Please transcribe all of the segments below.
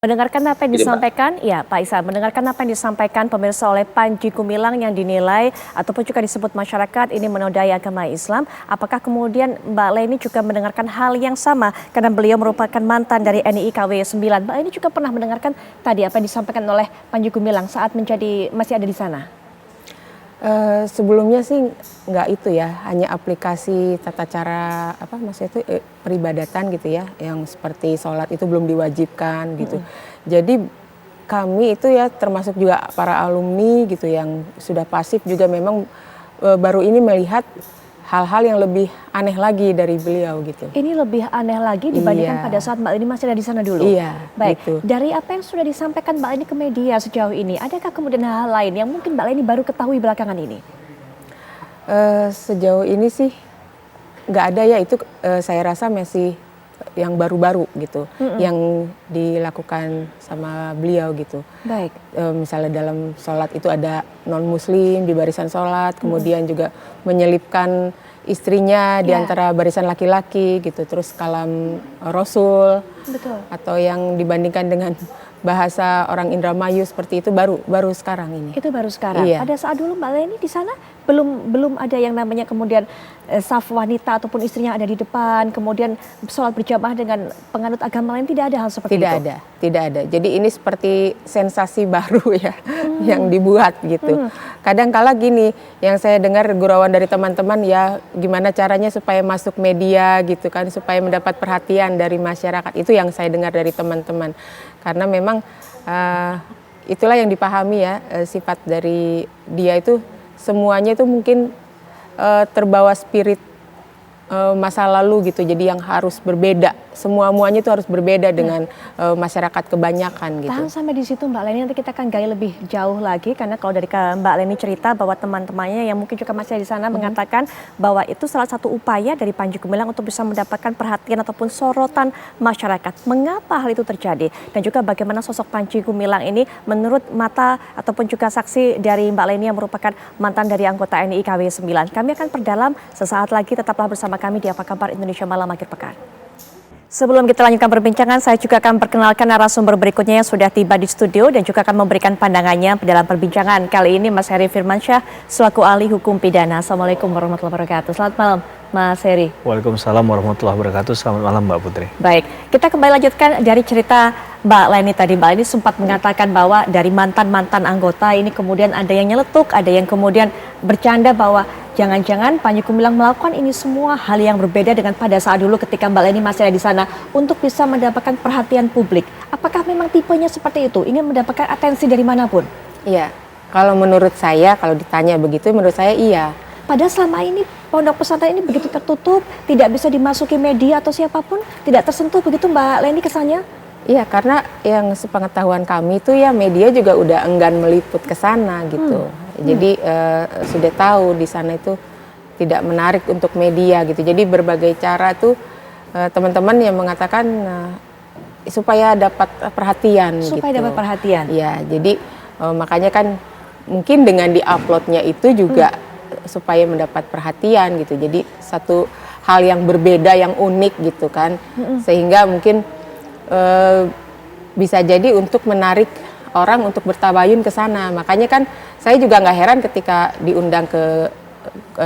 Mendengarkan apa yang Gitu, Mbak. disampaikan, ya Pak Isa, mendengarkan apa yang disampaikan pemirsa oleh Panji Gumilang yang dinilai ataupun juga disebut masyarakat ini menodai agama Islam, apakah kemudian Mbak Leni juga mendengarkan hal yang sama karena beliau merupakan mantan dari NII KW 9. Mbak Leni juga pernah mendengarkan tadi apa yang disampaikan oleh Panji Gumilang saat masih ada di sana? Sebelumnya sih nggak itu ya, hanya aplikasi tata cara maksudnya itu peribadatan gitu ya, yang seperti sholat itu belum diwajibkan gitu. Jadi kami itu ya termasuk juga para alumni gitu yang sudah pasif juga memang baru ini melihat hal-hal yang lebih aneh lagi dari beliau gitu. Ini lebih aneh lagi dibandingkan Iya. pada saat Mbak Leni masih ada di sana dulu? Iya, Baik, gitu. dari apa yang sudah disampaikan Mbak Leni ke media sejauh ini, adakah kemudian hal lain yang mungkin Mbak Leni baru ketahui belakangan ini? Sejauh ini sih nggak ada ya, itu saya rasa masih yang baru-baru gitu, yang dilakukan sama beliau gitu. Baik. Misalnya dalam sholat itu ada non-muslim di barisan sholat, kemudian juga menyelipkan istrinya di antara barisan laki-laki gitu, terus kalam Rasul. Betul. Atau yang dibandingkan dengan bahasa orang Indramayu seperti itu baru sekarang ini. Itu baru sekarang. Iya. Pada saat dulu Mbak Leni di sana belum ada yang namanya kemudian saf wanita ataupun istrinya ada di depan, kemudian sholat berjamaah dengan penganut agama lain, tidak ada hal seperti itu? Tidak ada. Jadi ini seperti sensasi baru ya yang dibuat gitu. Kadang kala gini, yang saya dengar gurauan dari teman-teman ya, gimana caranya supaya masuk media gitu kan, supaya mendapat perhatian dari masyarakat. Itu yang saya dengar dari teman-teman. Karena memang itulah yang dipahami ya, sifat dari dia itu semuanya itu mungkin terbawa spirit masa lalu gitu, jadi yang harus berbeda, semuanya itu harus berbeda dengan masyarakat kebanyakan gitu. Tahan sampai di situ Mbak Leni, nanti kita akan gali lebih jauh lagi karena kalau dari Mbak Leni cerita bahwa teman-temannya yang mungkin juga masih di sana mengatakan bahwa itu salah satu upaya dari Panji Gumilang untuk bisa mendapatkan perhatian ataupun sorotan masyarakat. Mengapa hal itu terjadi dan juga bagaimana sosok Panji Gumilang ini menurut mata ataupun juga saksi dari Mbak Leni yang merupakan mantan dari anggota NII KW 9. Kami akan perdalam sesaat lagi, tetaplah bersama kami di Apa Kabar Indonesia Malam Akhir Pekan. Sebelum kita lanjutkan perbincangan, saya juga akan perkenalkan narasumber berikutnya yang sudah tiba di studio dan juga akan memberikan pandangannya dalam perbincangan. Kali ini Mas Heri Firmansyah selaku ahli hukum pidana. Assalamualaikum warahmatullahi wabarakatuh. Selamat malam Mas Heri. Waalaikumsalam warahmatullahi wabarakatuh. Selamat malam Mbak Putri. Baik, kita kembali lanjutkan dari cerita Mbak Leni tadi. Mbak Leni sempat mengatakan bahwa dari mantan-mantan anggota ini kemudian ada yang nyeletuk, ada yang kemudian bercanda bahwa jangan-jangan Panji Gumilang melakukan ini semua hal yang berbeda dengan pada saat dulu ketika Mbak Leni masih ada di sana untuk bisa mendapatkan perhatian publik. Apakah memang tipenya seperti itu, ingin mendapatkan atensi dari manapun? Iya, kalau menurut saya, kalau ditanya begitu, menurut saya iya. Padahal selama ini pondok pesantren ini begitu tertutup, tidak bisa dimasuki media atau siapapun, tidak tersentuh begitu Mbak Leni kesannya? Iya, karena yang sepengetahuan kami itu ya media juga udah enggan meliput ke sana gitu. Jadi sudah tahu di sana itu tidak menarik untuk media gitu. Jadi berbagai cara tuh teman-teman yang mengatakan supaya dapat perhatian. Supaya gitu. dapat perhatian. Iya, jadi makanya kan mungkin dengan diuploadnya itu juga supaya mendapat perhatian gitu. Jadi satu hal yang berbeda, yang unik gitu kan, sehingga mungkin bisa jadi untuk menarik orang untuk bertabayun ke sana. Makanya kan saya juga nggak heran ketika diundang ke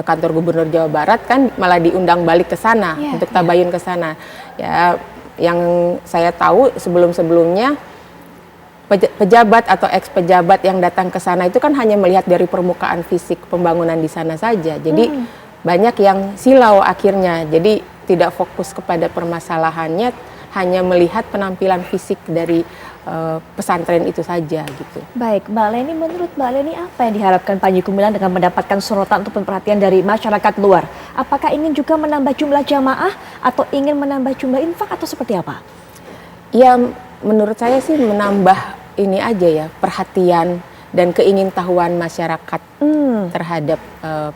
kantor Gubernur Jawa Barat kan malah diundang balik ke sana untuk tabayun ke sana. Ya, yang saya tahu sebelum-sebelumnya pejabat atau ex-pejabat yang datang ke sana itu kan hanya melihat dari permukaan fisik pembangunan di sana saja. Jadi banyak yang silau akhirnya. Jadi tidak fokus kepada permasalahannya, hanya melihat penampilan fisik dari pesantren itu saja gitu. Baik, Mbak Leni, menurut Mbak Leni apa yang diharapkan Panji Gumilang dengan mendapatkan sorotan ataupun perhatian dari masyarakat luar? Apakah ingin juga menambah jumlah jamaah atau ingin menambah jumlah infak atau seperti apa? Ya, menurut saya sih menambah ini aja ya, perhatian dan keingintahuan masyarakat terhadap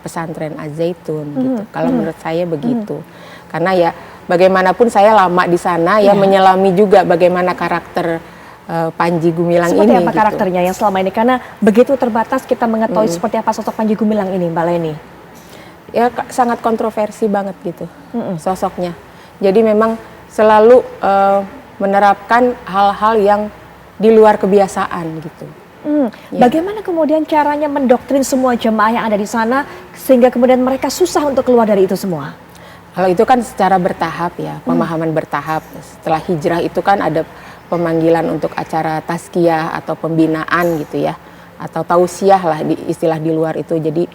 pesantren Az-Zaitun gitu. Kalau menurut saya begitu. Karena ya bagaimanapun saya lama di sana ya menyelami juga bagaimana karakter Panji Gumilang seperti ini. Seperti apa gitu. karakternya yang selama ini? Karena begitu terbatas kita mengetahui seperti apa sosok Panji Gumilang ini, Mbak Leni. Ya sangat kontroversi banget gitu sosoknya. Jadi memang selalu menerapkan hal-hal yang di luar kebiasaan gitu. Ya. Bagaimana kemudian caranya mendoktrin semua jemaah yang ada di sana sehingga kemudian mereka susah untuk keluar dari itu semua? Kalau itu kan secara bertahap ya, pemahaman bertahap. Setelah hijrah itu kan ada pemanggilan untuk acara tazkiyah atau pembinaan gitu ya, atau tausiah lah istilah di luar itu. Jadi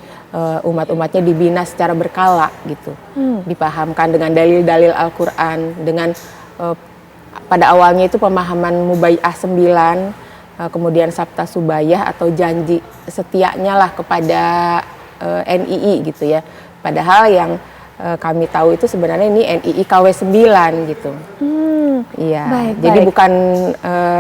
umat-umatnya dibina secara berkala gitu, dipahamkan dengan dalil-dalil Al-Quran, dengan pada awalnya itu pemahaman Mubai'ah 9, kemudian Sabta Subayah atau janji setianya lah kepada NII gitu ya. Padahal yang kami tahu itu sebenarnya ini NII KW 9 gitu. Iya. Baik, Jadi baik. bukan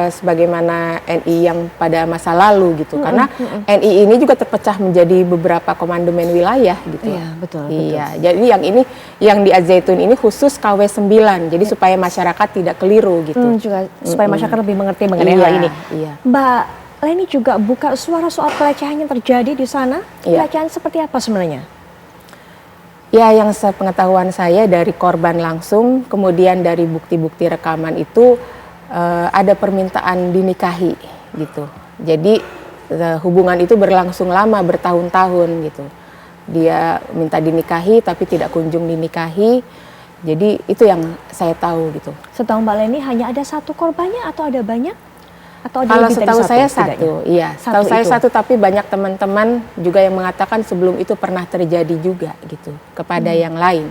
sebagaimana NII yang pada masa lalu gitu. Karena NII ini juga terpecah menjadi beberapa komandemen wilayah gitu. Iya, betul. Iya. Jadi yang ini yang di Al-Zaitun ini khusus KW 9. Jadi supaya masyarakat tidak keliru gitu. Juga supaya masyarakat lebih mengerti mengenai Iya, hal ini. iya. Mbak Leni juga buka suara soal pelecehan yang terjadi di sana. Iya. Pelecehan seperti apa sebenarnya? Ya, yang sepengetahuan saya dari korban langsung, kemudian dari bukti-bukti rekaman itu ada permintaan dinikahi gitu. Jadi hubungan itu berlangsung lama, bertahun-tahun gitu. Dia minta dinikahi tapi tidak kunjung dinikahi. Jadi itu yang saya tahu gitu. Setahu Mbak Leni hanya ada satu korbannya atau ada banyak? Atau ada Kalau lebih dari setahu saya setidaknya? satu, iya. Setahu Satu saya itu. satu, tapi banyak teman-teman juga yang mengatakan sebelum itu pernah terjadi juga gitu kepada yang lain.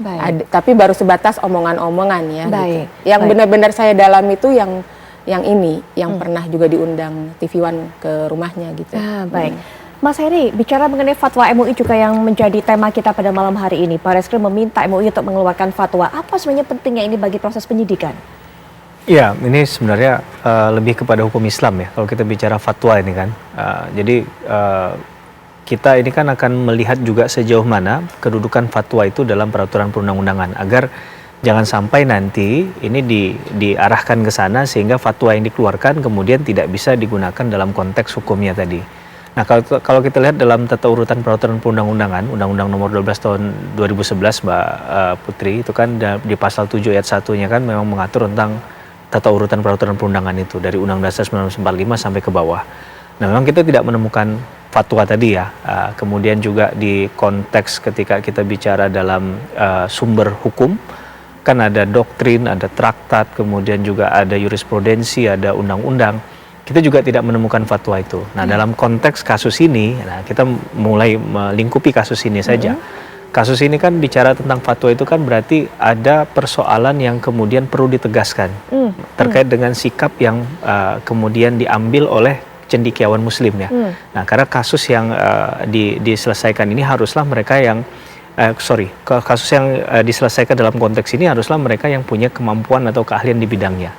Baik. Tapi baru sebatas omongan-omongan ya. Baik, Gitu. Yang baik. benar-benar saya dalam itu yang ini, yang pernah juga diundang TV One ke rumahnya gitu. Baik. Mas Heri, bicara mengenai fatwa MUI juga yang menjadi tema kita pada malam hari ini. Barreskrim meminta MUI untuk mengeluarkan fatwa. Apa sebenarnya pentingnya ini bagi proses penyidikan? Ya, ini sebenarnya lebih kepada hukum Islam ya. Kalau kita bicara fatwa ini kan, jadi kita ini kan akan melihat juga sejauh mana kedudukan fatwa itu dalam peraturan perundang-undangan agar jangan sampai nanti ini diarahkan ke sana sehingga fatwa yang dikeluarkan kemudian tidak bisa digunakan dalam konteks hukumnya tadi. Nah, kalau kita lihat dalam tata urutan peraturan perundang-undangan, Undang-Undang Nomor 12 Tahun 2011, Mbak Putri, itu kan di pasal 7 ayat 1-nya kan memang mengatur tentang tata urutan peraturan perundangan itu dari Undang-Undang Dasar 1945 sampai ke bawah. Nah, memang kita tidak menemukan fatwa tadi ya. Kemudian juga di konteks ketika kita bicara dalam sumber hukum, kan ada doktrin, ada traktat, kemudian juga ada jurisprudensi, ada undang-undang. Kita juga tidak menemukan fatwa itu. Nah, dalam konteks kasus ini, nah kita mulai melingkupi kasus ini saja. Kasus ini kan bicara tentang fatwa itu kan berarti ada persoalan yang kemudian perlu ditegaskan terkait dengan sikap yang kemudian diambil oleh cendekiawan Muslim ya. Nah, karena kasus yang diselesaikan ini haruslah mereka yang kasus yang diselesaikan dalam konteks ini haruslah mereka yang punya kemampuan atau keahlian di bidangnya.